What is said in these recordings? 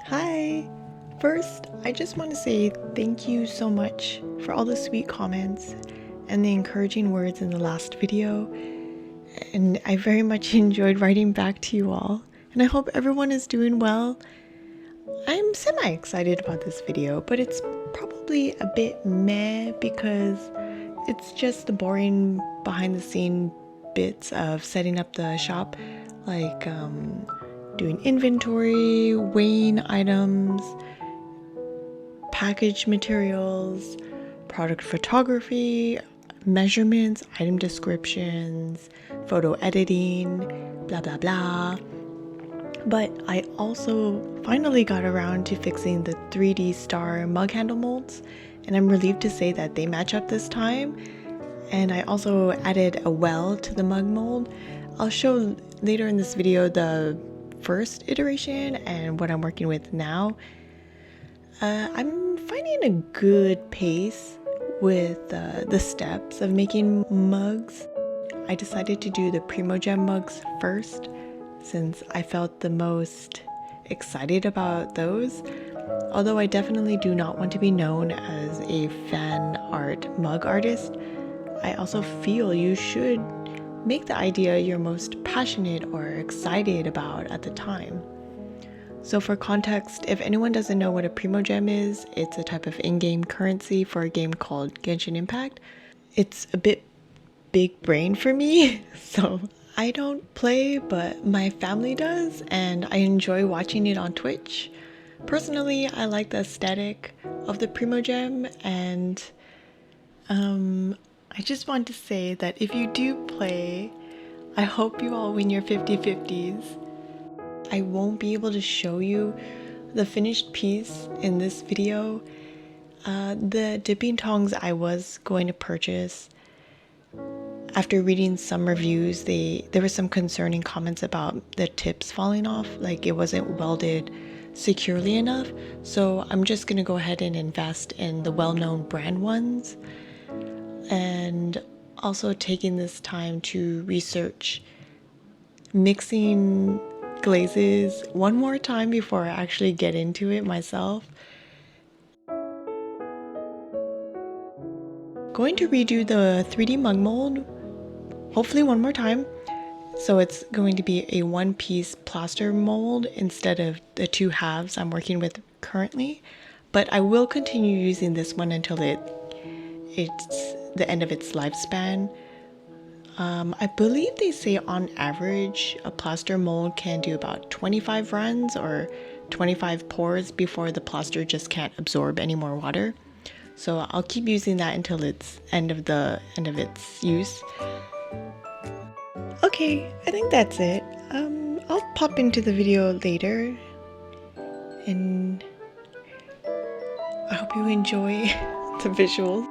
Hi! First, I just want to say thank you so much for all the sweet comments and the encouraging words in the last video. And I very much enjoyed writing back to you all. And I hope everyone is doing well. I'm semi-excited about this video, but it's probably a bit meh because it's just the boring behind the scene bits of setting up the shop, like doing inventory, weighing items, package materials, product photography, measurements, item descriptions, photo editing, blah blah blah. But I also finally got around to fixing the 3D star mug handle molds, and I'm relieved to say that they match up this time. And I also added a well to the mug mold. I'll show later in this video the first iteration and what I'm working with now. I'm finding a good pace with the steps of making mugs. I decided to do the primogem mugs first since I felt the most excited about those. Although I definitely do not want to be known as a fan art mug artist, I also feel you should make the idea you're most passionate or excited about at the time. So for context, if anyone doesn't know what a primogem is, it's a type of in-game currency for a game called Genshin Impact. It's a bit big brain for me, so I don't play, but my family does, and I enjoy watching it on Twitch. Personally, I like the aesthetic of the primogem, and I just want to say that if you do play, I hope you all win your 50/50s. I won't be able to show you the finished piece in this video. The dipping tongs I was going to purchase, after reading some reviews, there were some concerning comments about the tips falling off, like it wasn't welded securely enough. So I'm just gonna go ahead and invest in the well-known brand ones, and also taking this time to research mixing glazes one more time before I actually get into it myself. Going to redo the 3D mug mold, hopefully one more time. So it's going to be a one-piece plaster mold instead of the two halves I'm working with currently. But I will continue using this one until it's the end of its lifespan. I believe they say on average a plaster mold can do about 25 runs or 25 pours before the plaster just can't absorb any more water. So I'll keep using that until it's end of its use. Okay, I think that's it. I'll pop into the video later, and I hope you enjoy the visuals.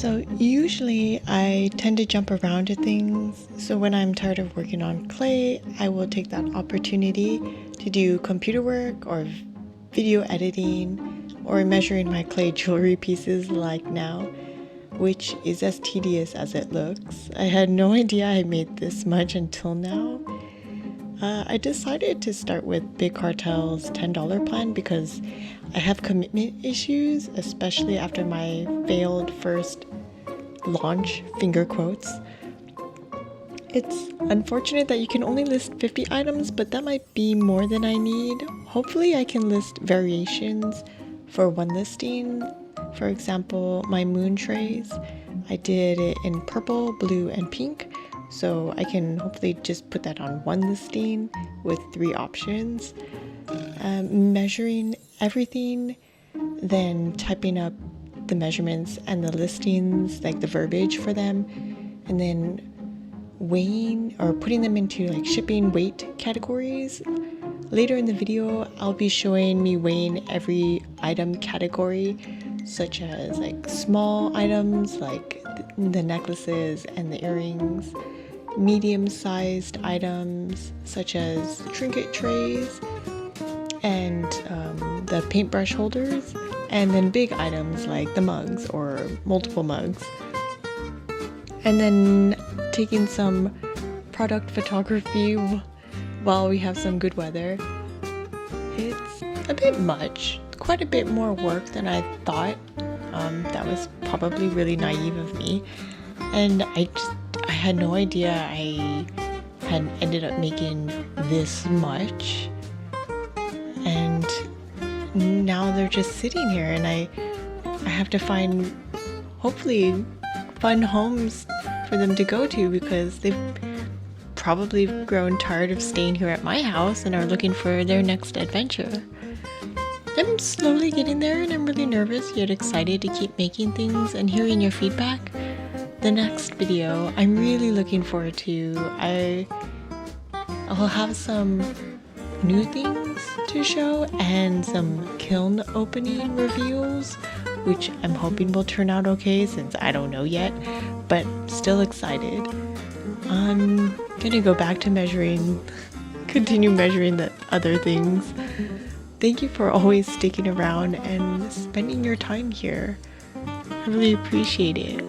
So usually I tend to jump around to things. So when I'm tired of working on clay, I will take that opportunity to do computer work or video editing or measuring my clay jewelry pieces like now, which is as tedious as it looks. I had no idea I made this much until now. I decided to start with Big Cartel's $10 plan because I have commitment issues, especially after my failed first launch, finger quotes. It's unfortunate that you can only list 50 items, but that might be more than I need. Hopefully I can list variations for one listing. For example, my moon trays, I did it in purple, blue, and pink. So I can hopefully just put that on one listing with 3 options. Measuring everything, then typing up the measurements and the listings, like the verbiage for them, and then weighing or putting them into like shipping weight categories. Later in the video, I'll be showing me weighing every item category, such as like small items like the necklaces and the earrings, medium-sized items such as trinket trays and the paintbrush holders, and then big items like the mugs or multiple mugs. And then taking some product photography while we have some good weather. It's a bit much, quite a bit more work than I thought. That was probably really naive of me, and I had no idea I had ended up making this much, and now they're just sitting here, and I have to find hopefully fun homes for them to go to because they've probably grown tired of staying here at my house and are looking for their next adventure. I'm slowly getting there, and I'm really nervous yet excited to keep making things and hearing your feedback. The next video I'm really looking forward to. I'll have some new things to show and some kiln opening reveals, which I'm hoping will turn out okay since I don't know yet, but still excited. I'm gonna go back to continue measuring the other things. Thank you for always sticking around and spending your time here. I really appreciate it.